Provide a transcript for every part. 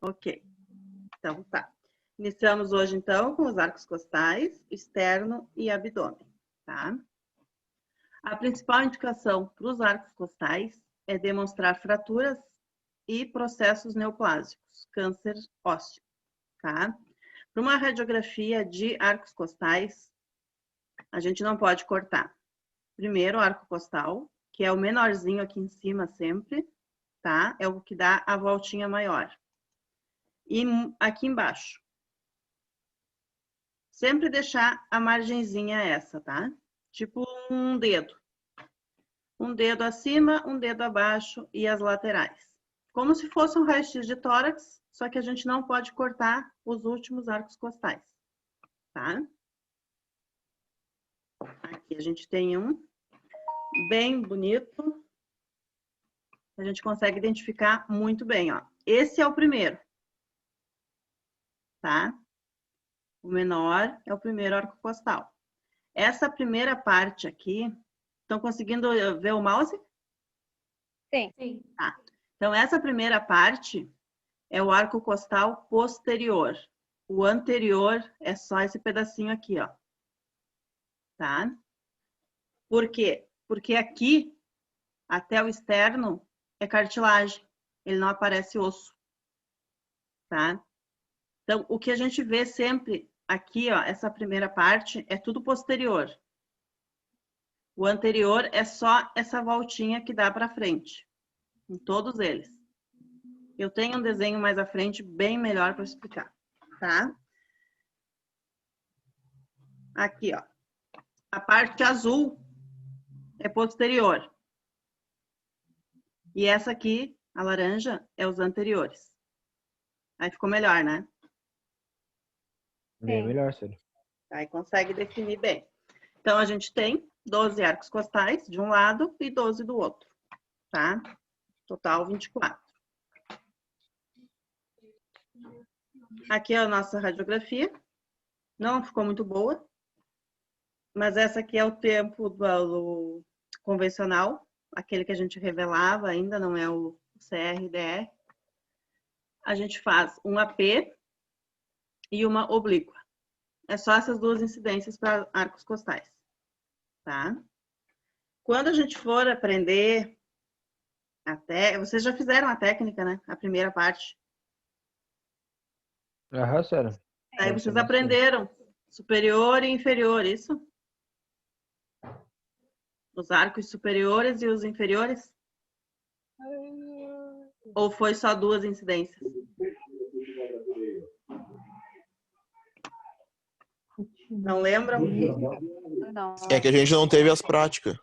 Ok. Então, tá. Iniciamos hoje, então, com os arcos costais, externo e abdômen, tá? A principal indicação para os arcos costais é demonstrar fraturas e processos neoplásicos, câncer ósseo, tá? Para uma radiografia de arcos costais, a gente não pode cortar. Primeiro, o arco costal, que é o menorzinho aqui em cima sempre, tá? É o que dá a voltinha maior. E aqui embaixo. Sempre deixar a margenzinha essa, tá? Tipo um dedo. Um dedo acima, um dedo abaixo e as laterais. Como se fosse um raio-x de tórax, só que a gente não pode cortar os últimos arcos costais, tá? Aqui a gente tem um bem bonito. A gente consegue identificar muito bem, ó. Esse é o primeiro, tá? O menor é o primeiro arco costal. Essa primeira parte aqui, estão conseguindo ver o mouse? Sim. Sim. Tá. Então, essa primeira parte é o arco costal posterior. O anterior é só esse pedacinho aqui, ó. Tá? Por quê? Porque aqui, até o externo, é cartilagem. Ele não aparece osso. Tá? Então, o que a gente vê sempre aqui, ó, essa primeira parte, é tudo posterior. O anterior é só essa voltinha que dá para frente. Em todos eles. Eu tenho um desenho mais à frente bem melhor para explicar, tá? Aqui, ó. A parte azul é posterior. E essa aqui, a laranja, é os anteriores. Aí ficou melhor, né? Bem melhor, sério. Aí consegue definir bem. Então, a gente tem 12 arcos costais de um lado e 12 do outro, tá? Total 24. Aqui é a nossa radiografia. Não ficou muito boa, mas essa aqui é o tempo do convencional, aquele que a gente revelava ainda, não é o CRDR. A gente faz um AP e uma oblíqua. É só essas duas incidências para arcos costais, tá? Quando a gente for aprender até... Vocês já fizeram a técnica, né? A primeira parte. Aham, sério. Aí vocês aprenderam superior e inferior, isso? Os arcos superiores e os inferiores? Ou foi só duas incidências? Não lembram? Não. É que a gente não teve as práticas.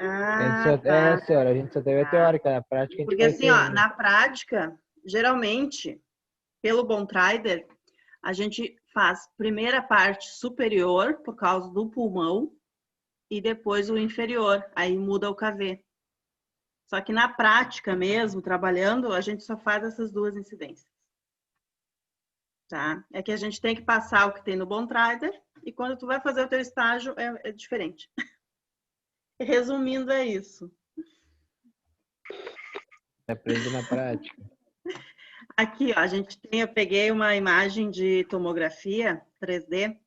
Ah, tá. Senhora, a gente só teve a teórica, na prática a gente Porque vai assim, ter ó, ainda. na prática, geralmente, pelo Bontrader, a gente faz primeira parte superior, por causa do pulmão, e depois o inferior, aí muda o KV. Só que na prática mesmo, trabalhando, a gente só faz essas duas incidências. Tá? É que a gente tem que passar o que tem no Bontrader, e quando tu vai fazer o teu estágio, é diferente. Resumindo, é isso. Aprende na prática. Aqui, ó, eu peguei uma imagem de tomografia 3D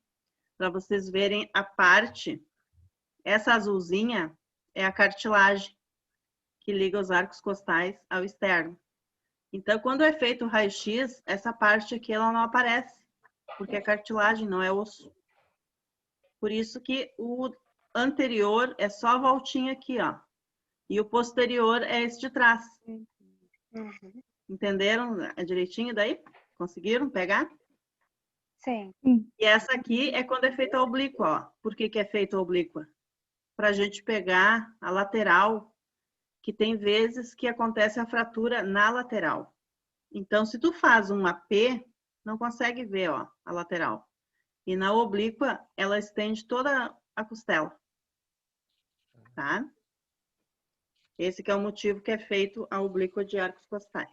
para vocês verem a parte. Essa azulzinha é a cartilagem que liga os arcos costais ao externo. Então, quando é feito o raio-x, essa parte aqui ela não aparece, porque é cartilagem, não é osso. Por isso que o anterior é só a voltinha aqui, ó. E o posterior é esse de trás. Uhum. Entenderam direitinho daí? Conseguiram pegar? Sim. E essa aqui é quando é feita a oblíqua, ó. Por que que é feita a oblíqua? Para a gente pegar a lateral, que tem vezes que acontece a fratura na lateral. Então, se tu faz um AP, não consegue ver, ó, a lateral. E na oblíqua, ela estende toda a costela. Tá? Esse que é o motivo que é feito a oblíqua de arcos costais.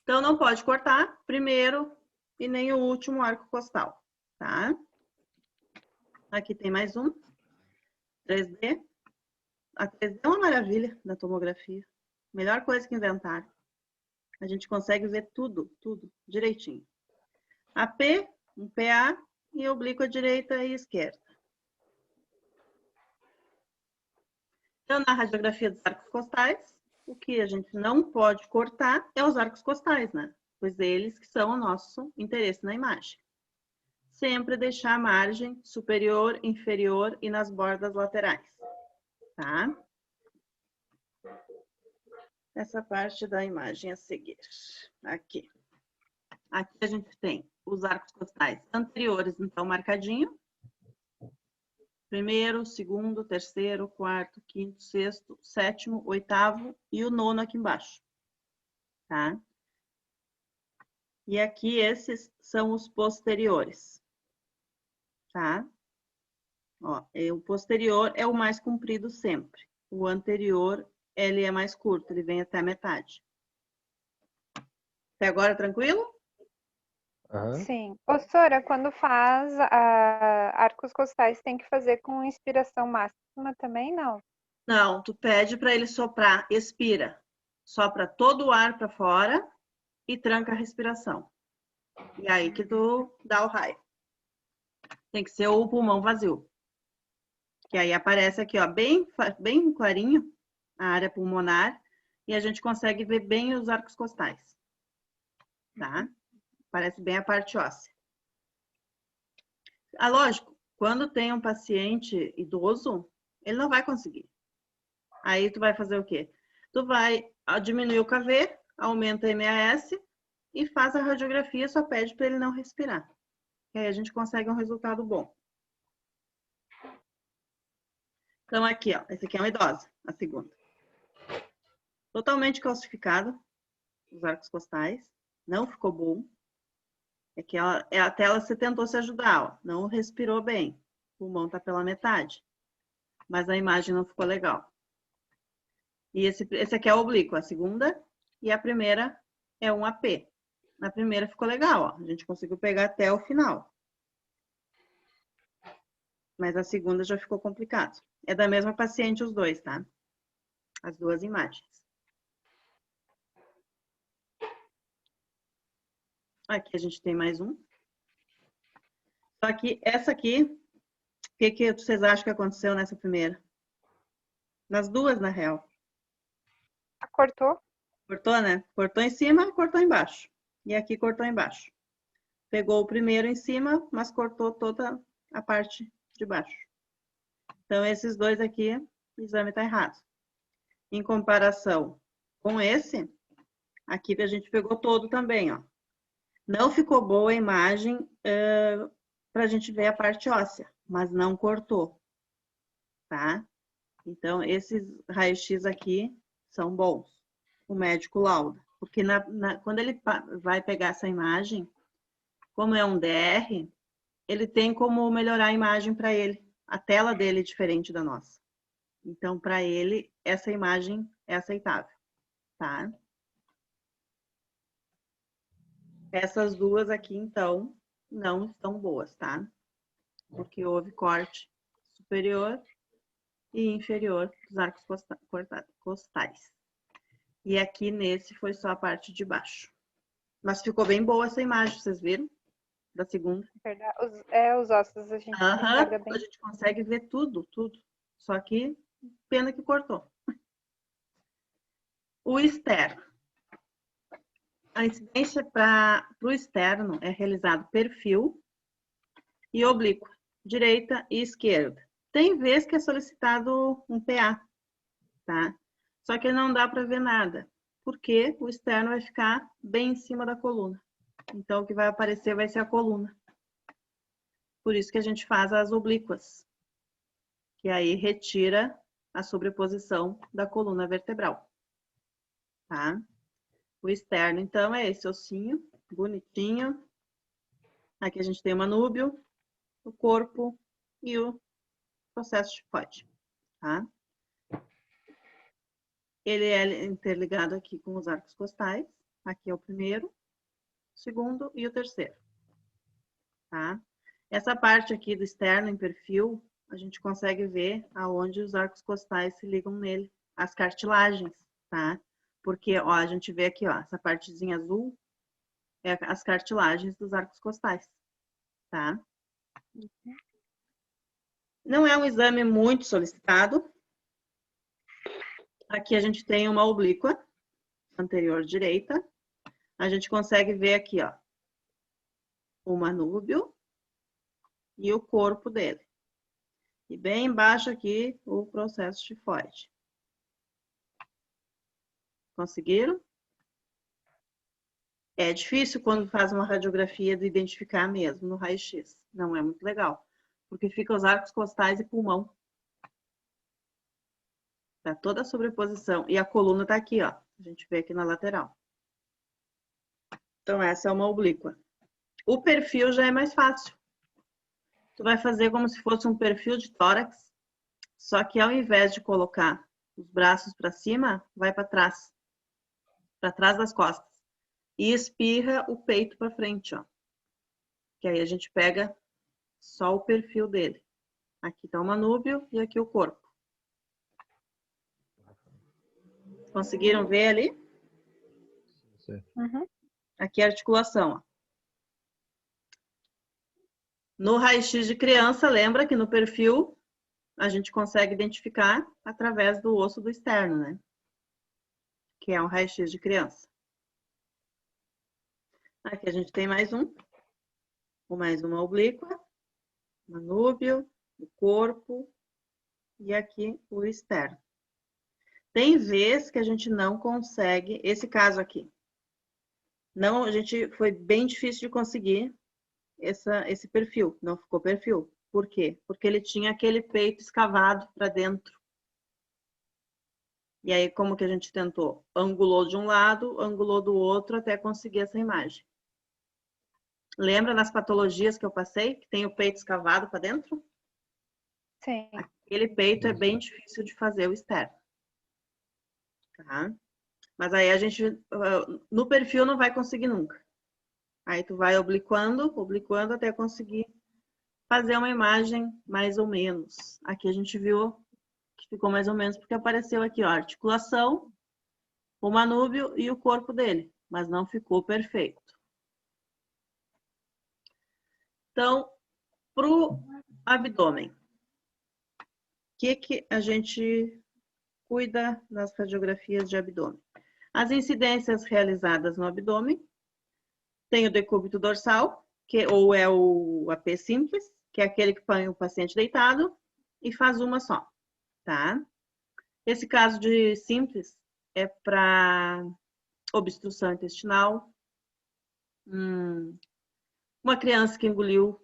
Então, não pode cortar primeiro e nem o último arco costal, tá? Aqui tem mais um. 3D. A 3D é uma maravilha da tomografia. Melhor coisa que inventaram. a gente consegue ver tudo direitinho. AP, um PA e oblíqua direita e esquerda. Então, na radiografia dos arcos costais, o que a gente não pode cortar é os arcos costais, né? Pois eles que são o nosso interesse na imagem. Sempre deixar a margem superior, inferior e nas bordas laterais, tá? Essa parte da imagem a seguir. Aqui. Aqui a gente tem os arcos costais anteriores, então, marcadinho. Primeiro, segundo, terceiro, quarto, quinto, sexto, sétimo, oitavo e o nono aqui embaixo, tá? E aqui esses são os posteriores, tá? Ó, o posterior é o mais comprido sempre. O anterior, ele é mais curto, ele vem até a metade. Até agora, tranquilo? Aham. Sim. Professora, quando faz arcos costais, tem que fazer com inspiração máxima também, não? Não, tu pede para ele soprar, expira. Sopra todo o ar para fora e tranca a respiração. E aí que tu dá o raio. Tem que ser o pulmão vazio. Que aí aparece aqui, ó, bem clarinho a área pulmonar e a gente consegue ver bem os arcos costais. Tá? Parece bem a parte óssea. Ah, lógico, quando tem um paciente idoso, ele não vai conseguir. Aí tu vai fazer o quê? Tu vai diminuir o KV, aumenta a MAS e faz a radiografia, só pede para ele não respirar. E aí a gente consegue um resultado bom. Então aqui, ó, esse aqui é uma idosa, a segunda. Totalmente calcificado, os arcos costais, não ficou bom. É que até ela se tentou se ajudar, ó, não respirou bem. O pulmão tá pela metade. Mas a imagem não ficou legal. E esse aqui é o oblíquo, a segunda, e a primeira é um AP. Na primeira ficou legal, ó. A gente conseguiu pegar até o final. Mas a segunda já ficou complicado. É da mesma paciente os dois, tá? As duas imagens. Aqui a gente tem mais um. Só que essa aqui, o que vocês acham que aconteceu nessa primeira? Nas duas, na real. Cortou? Cortou, né? Cortou em cima, cortou embaixo. E aqui cortou embaixo. Pegou o primeiro em cima, mas cortou toda a parte de baixo. Então, esses dois aqui, o exame está errado. Em comparação com esse, aqui a gente pegou todo também, ó. Não ficou boa a imagem para a gente ver a parte óssea, mas não cortou, tá? Então, esses raios-x aqui são bons. O médico lauda. Porque quando ele vai pegar essa imagem, como é um DR, ele tem como melhorar a imagem para ele. A tela dele é diferente da nossa. Então, para ele, essa imagem é aceitável, tá? Essas duas aqui, então, não estão boas, tá? Porque houve corte superior e inferior dos arcos costais. E aqui nesse foi só a parte de baixo. Mas ficou bem boa essa imagem, vocês viram? Da segunda. Verdade. Os ossos a gente enxerga bem. A gente consegue ver tudo. Só que, pena que cortou. O externo. A incidência para o externo é realizado perfil e oblíqua, direita e esquerda. Tem vezes que é solicitado um PA, tá? Só que não dá para ver nada, porque o externo vai ficar bem em cima da coluna. Então, o que vai aparecer vai ser a coluna. Por isso que a gente faz as oblíquas, que aí retira a sobreposição da coluna vertebral, tá? O externo, então, é esse ossinho, bonitinho. Aqui a gente tem o manúbio, o corpo e o processo tifoide, tá? Ele é interligado aqui com os arcos costais. Aqui é o primeiro, o segundo e o terceiro, tá? Essa parte aqui do externo em perfil, a gente consegue ver aonde os arcos costais se ligam nele, as cartilagens, tá? Porque, ó, a gente vê aqui, ó, essa partezinha azul é as cartilagens dos arcos costais, tá? Não é um exame muito solicitado. Aqui a gente tem uma oblíqua anterior direita. A gente consegue ver aqui, ó, o manúbio e o corpo dele. E bem embaixo aqui, o processo tifoide. Conseguiram? É difícil quando faz uma radiografia de identificar mesmo no raio-x. Não é muito legal, porque fica os arcos costais e pulmão. Tá toda a sobreposição. E a coluna tá aqui, ó. A gente vê aqui na lateral. Então, essa é uma oblíqua. O perfil já é mais fácil. Tu vai fazer como se fosse um perfil de tórax, só que ao invés de colocar os braços para cima, vai para trás das costas. E espirra o peito para frente, ó. Que aí a gente pega só o perfil dele. Aqui tá o manúbio e aqui o corpo. Conseguiram ver ali? Sim. Uhum. Aqui é a articulação, ó. No raio-x de criança, lembra que no perfil a gente consegue identificar através do osso do externo, né? Que é um raio-x de criança. Aqui a gente tem mais uma oblíqua, manúbio, o corpo e aqui o externo. Tem vezes que a gente não consegue, esse caso aqui, não, a gente foi bem difícil de conseguir esse perfil, não ficou perfil. Por quê? Porque ele tinha aquele peito escavado para dentro. E aí, como que a gente tentou? Angulou de um lado, angulou do outro até conseguir essa imagem. Lembra nas patologias que eu passei, que tem o peito escavado para dentro? Sim. Aquele peito é bem difícil de fazer o externo. Tá? Mas aí a gente, no perfil não vai conseguir nunca. Aí tu vai obliquando até conseguir fazer uma imagem mais ou menos. Aqui a gente viu que ficou mais ou menos porque apareceu aqui, ó, a articulação, o manúbio e o corpo dele, mas não ficou perfeito. Então, pro abdômen, o que a gente cuida nas radiografias de abdômen? As incidências realizadas no abdômen, tem o decúbito dorsal, ou é o AP simples, que é aquele que põe o paciente deitado e faz uma só, tá? Esse caso de simples é para obstrução intestinal, uma criança que engoliu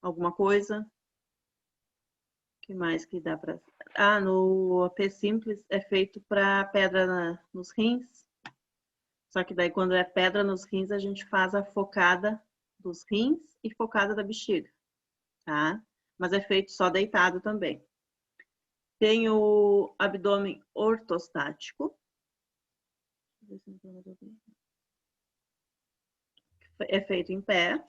alguma coisa. O que mais que dá para... Ah, no AP simples é feito para pedra nos rins. Só que daí quando é pedra nos rins, a gente faz a focada dos rins e focada da bexiga, tá? Mas é feito só deitado também. Tem o abdômen ortostático. É feito em pé.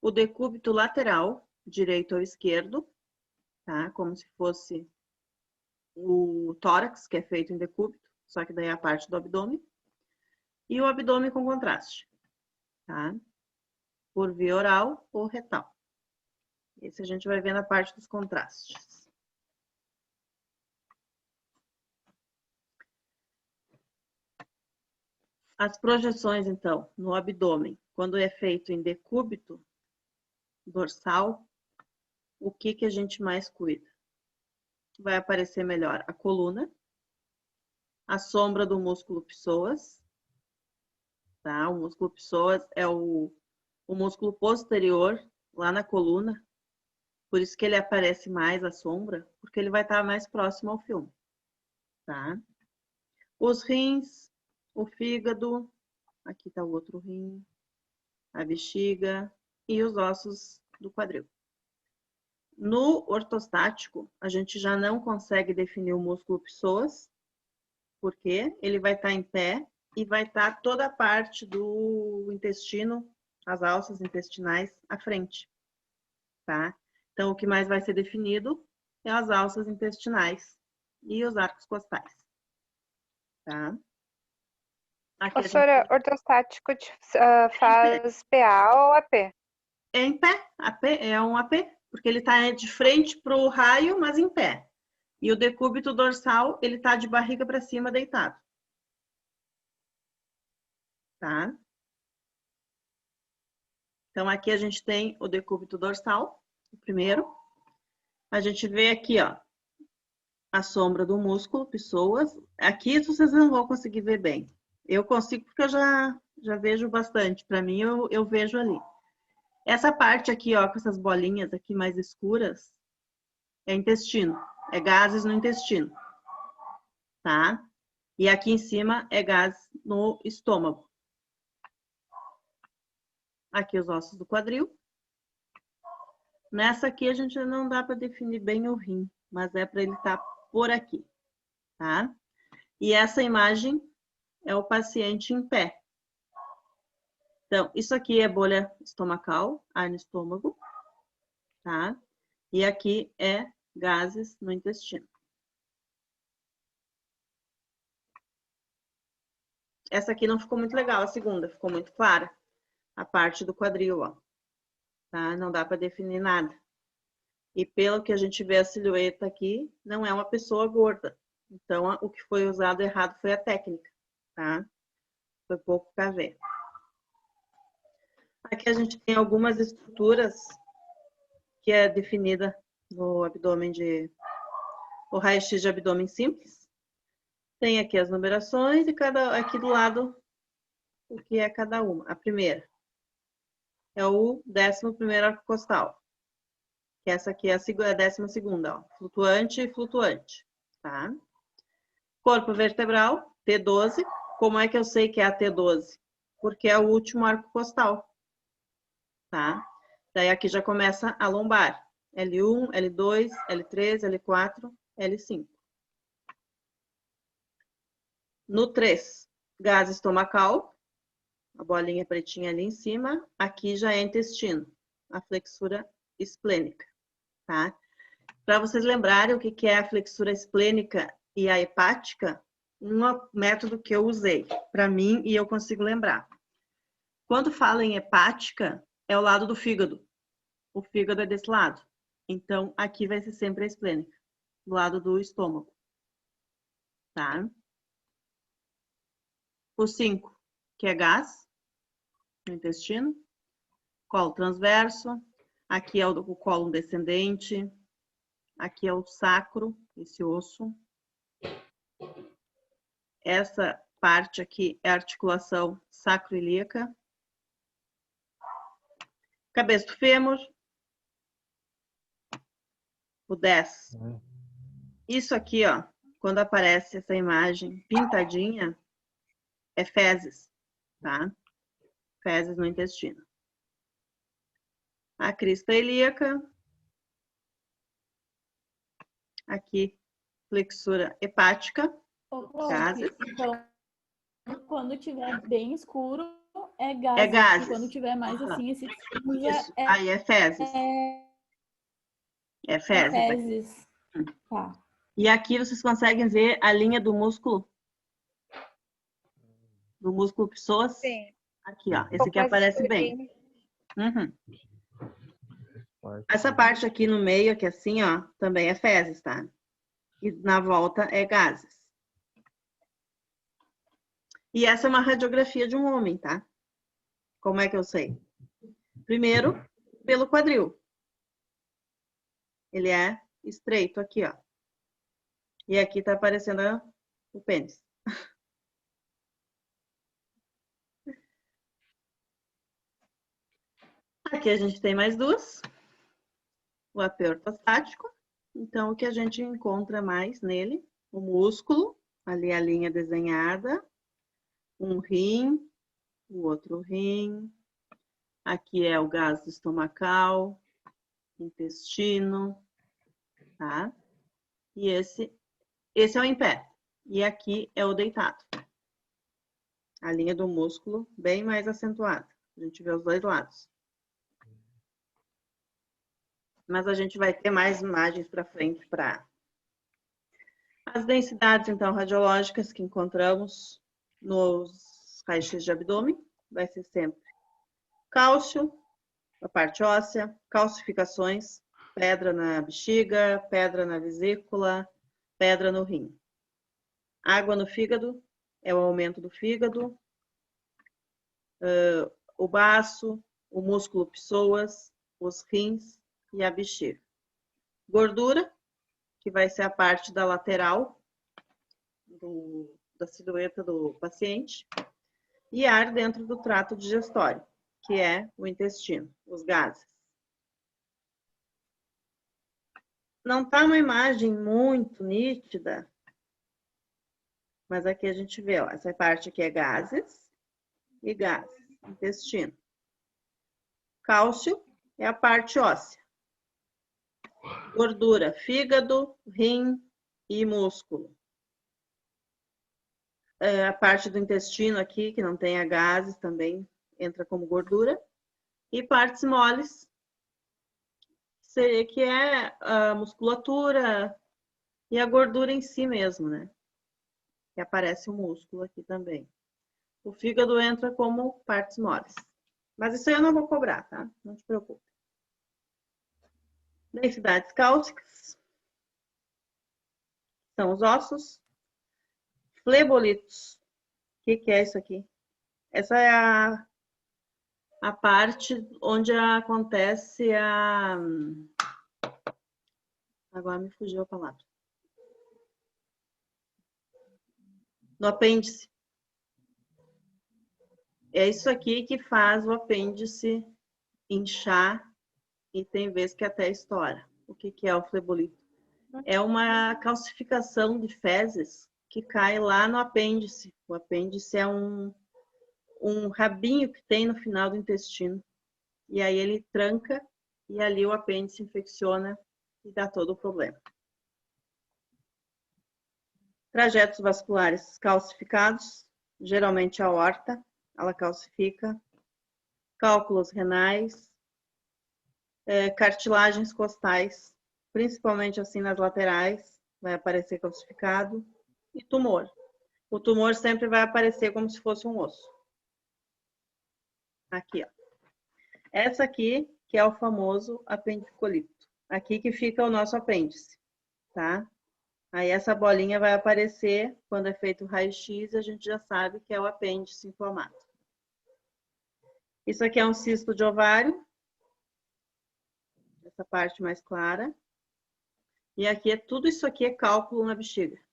O decúbito lateral, direito ou esquerdo, tá? Como se fosse o tórax, que é feito em decúbito, só que daí é a parte do abdômen. E o abdômen com contraste, tá? Por via oral ou retal. Esse a gente vai ver na parte dos contrastes. As projeções, então, no abdômen, quando é feito em decúbito dorsal, o que a gente mais cuida? Vai aparecer melhor a coluna, a sombra do músculo psoas, tá? O músculo psoas é o músculo posterior lá na coluna, por isso que ele aparece mais a sombra, porque ele vai estar mais próximo ao filme, tá? Os rins, o fígado, aqui tá o outro rim, a bexiga e os ossos do quadril. No ortostático, a gente já não consegue definir o músculo psoas, porque ele vai estar em pé e vai estar toda a parte do intestino, as alças intestinais, à frente, tá? Então, o que mais vai ser definido é as alças intestinais e os arcos costais, tá? Aqui a gente Professora, ortostático faz PA ou AP? é em pé, AP, é um AP, porque ele está de frente para o raio, mas em pé. E o decúbito dorsal, ele está de barriga para cima, deitado. Tá? Então, aqui a gente tem o decúbito dorsal, o primeiro. A gente vê aqui, ó, a sombra do músculo, pessoas. Aqui vocês não vão conseguir ver bem. Eu consigo porque eu já vejo bastante. Para mim, eu vejo ali. Essa parte aqui, ó, com essas bolinhas aqui mais escuras, é intestino. É gases no intestino. Tá? E aqui em cima é gás no estômago. Aqui os ossos do quadril. Nessa aqui a gente não dá para definir bem o rim, mas é para ele estar por aqui, tá? E essa imagem é o paciente em pé. Então, isso aqui é bolha estomacal, ar no estômago, tá? E aqui é gases no intestino. Essa aqui não ficou muito legal, a segunda, ficou muito clara. A parte do quadril, ó. Tá? Não dá para definir nada. E pelo que a gente vê a silhueta aqui, não é uma pessoa gorda. Então, o que foi usado errado foi a técnica, tá? Foi pouco KV. Aqui a gente tem algumas estruturas que é definida no abdômen o raio-x de abdômen simples. Tem aqui as numerações e aqui do lado o que é cada uma. A primeira é o 11º arco costal. Que essa aqui é a 12ª, ó. Flutuante e flutuante, tá? Corpo vertebral, T12. Como é que eu sei que é a T12? Porque é o último arco costal, tá? Daí aqui já começa a lombar. L1, L2, L3, L4, L5. No 3, gás estomacal, a bolinha pretinha ali em cima. Aqui já é intestino, a flexura esplênica, tá? Para vocês lembrarem o que é a flexura esplênica e a hepática, um método que eu usei para mim e eu consigo lembrar. Quando fala em hepática, é o lado do fígado. O fígado é desse lado. Então, aqui vai ser sempre a esplênica, do lado do estômago. Tá? O 5, que é gás no intestino. Colo transverso. Aqui é o colo descendente. Aqui é o sacro, esse osso. Essa parte aqui é a articulação sacroiliaca. Cabeça do fêmur. O 10. Isso aqui, ó, quando aparece essa imagem pintadinha, é fezes, tá? Fezes no intestino. A crista ilíaca. Aqui, flexura hepática. Gases. Então, quando tiver bem escuro, é gases. É gases. E quando tiver mais assim, esse Isso. Aí é fezes. É fezes. É fezes. Tá. E aqui vocês conseguem ver a linha do músculo? Do músculo psoas? Sim. Aqui, ó. Esse aqui aparece bem. Uhum. Essa parte aqui no meio, aqui assim, ó, também é fezes, tá? E na volta é gases. E essa é uma radiografia de um homem, tá? Como é que eu sei? Primeiro, pelo quadril. Ele é estreito aqui, ó. E aqui tá aparecendo o pênis. Aqui a gente tem mais duas. O AP ortostático. Então, o que a gente encontra mais nele? O músculo, ali a linha desenhada. Um rim, o outro rim. Aqui é o gás estomacal, intestino, tá? E esse é o em pé. E aqui é o deitado. A linha do músculo bem mais acentuada. A gente vê os dois lados. Mas a gente vai ter mais imagens para frente para... As densidades, então, radiológicas que encontramos nos raios-x de abdômen vai ser sempre cálcio, a parte óssea, calcificações, pedra na bexiga, pedra na vesícula, pedra no rim. Água no fígado é o aumento do fígado, o baço, o músculo psoas, os rins e a bexiga. Gordura, que vai ser a parte da lateral da silhueta do paciente. E ar dentro do trato digestório, que é o intestino, os gases. Não está uma imagem muito nítida, mas aqui a gente vê, ó, essa parte aqui é gases e gases, intestino. Cálcio é a parte óssea. Gordura, fígado, rim e músculo. A parte do intestino aqui, que não tenha gases, também entra como gordura. E partes moles, que é a musculatura e a gordura em si mesmo, né? Que aparece o músculo aqui também. O fígado entra como partes moles. Mas isso aí eu não vou cobrar, tá? Não te preocupe. Densidades cálcicas são os ossos. Flebolitos. O que é isso aqui? Essa é a parte onde acontece a... Agora me fugiu a palavra. No apêndice. É isso aqui que faz o apêndice inchar e tem vezes que até estoura. O que é o flebolito? É uma calcificação de fezes que cai lá no apêndice. O apêndice é um rabinho que tem no final do intestino. E aí ele tranca e ali o apêndice infecciona e dá todo o problema. Trajetos vasculares calcificados, geralmente a aorta, ela calcifica. Cálculos renais, cartilagens costais, principalmente assim nas laterais, vai aparecer calcificado. E tumor. O tumor sempre vai aparecer como se fosse um osso. Aqui, ó. Essa aqui, que é o famoso apendicolito. Aqui que fica o nosso apêndice, tá? Aí essa bolinha vai aparecer quando é feito o raio-x, a gente já sabe que é o apêndice inflamado. Isso aqui é um cisto de ovário. Essa parte mais clara. E aqui tudo isso aqui é cálculo na bexiga.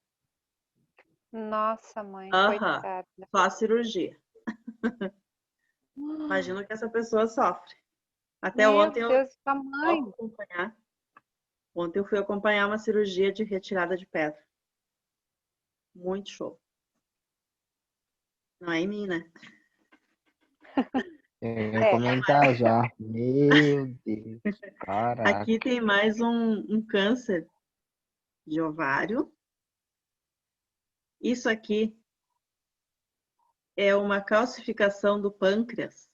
Nossa, mãe, Aham. coitada. Só a cirurgia. Imagino que essa pessoa sofre. Até Meu ontem Deus, tamanho. Ontem eu fui acompanhar uma cirurgia de retirada de pedra. Muito show. Não é em mim, né? Eu ia comentar já. Meu Deus. Caraca. Aqui tem mais um câncer de ovário. Isso aqui é uma calcificação do pâncreas.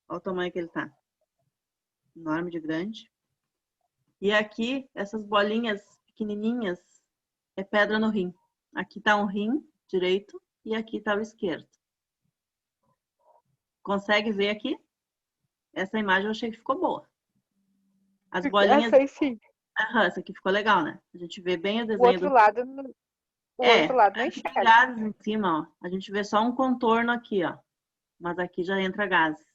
Olha o tamanho que ele tá. Enorme de grande. E aqui, essas bolinhas pequenininhas, é pedra no rim. Aqui tá um rim direito e aqui tá o esquerdo. Consegue ver aqui? Essa imagem eu achei que ficou boa. As bolinhas... Essa aí sim. Aham, essa aqui ficou legal, né? A gente vê bem o O desenho outro do... lado, o outro lado não aqui tem enxerga. gases em cima, ó. A gente vê só um contorno aqui, ó. Mas aqui já entra gases.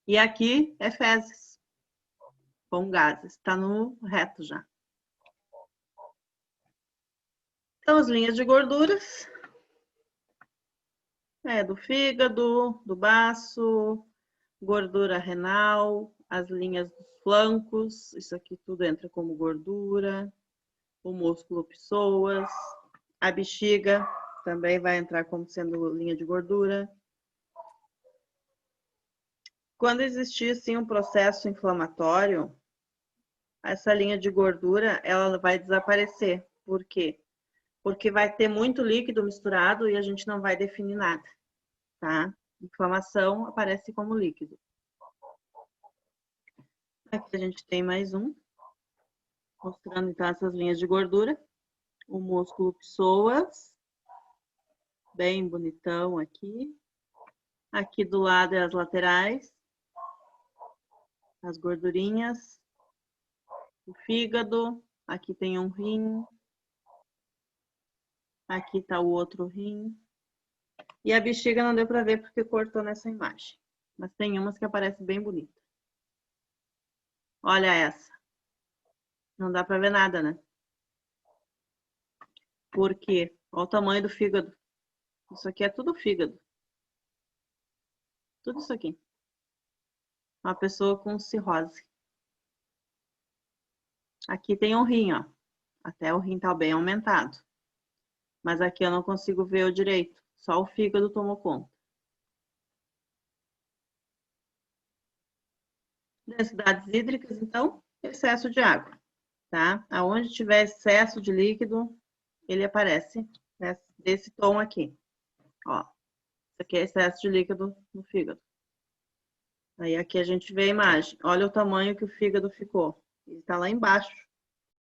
E aqui é fezes. Com gases. Tá no reto já. Então, as linhas de gorduras. Do fígado, do baço, gordura renal, as linhas dos flancos, isso aqui tudo entra como gordura, o músculo psoas, a bexiga também vai entrar como sendo linha de gordura. Quando existir, sim, um processo inflamatório, essa linha de gordura, ela vai desaparecer. Por quê? Porque vai ter muito líquido misturado e a gente não vai definir nada, tá? Inflamação aparece como líquido. Aqui a gente tem mais um. Mostrando então essas linhas de gordura. O músculo psoas. Bem bonitão aqui. Aqui do lado é as laterais. As gordurinhas. O fígado. Aqui tem um rim. Aqui está o outro rim. E a bexiga não deu para ver porque cortou nessa imagem. Mas tem umas que aparecem bem bonita. Olha essa. Não dá para ver nada, né? Por quê? Olha o tamanho do fígado. Isso aqui é tudo fígado. Tudo isso aqui. Uma pessoa com cirrose. Aqui tem um rim, ó. Até o rim tá bem aumentado. Mas aqui eu não consigo ver o direito. Só o fígado tomou conta. Necessidades hídricas, então, excesso de água, tá? Aonde tiver excesso de líquido, ele aparece desse tom aqui. Ó, isso aqui é excesso de líquido no fígado. Aí aqui a gente vê a imagem. Olha o tamanho que o fígado ficou. Ele tá lá embaixo.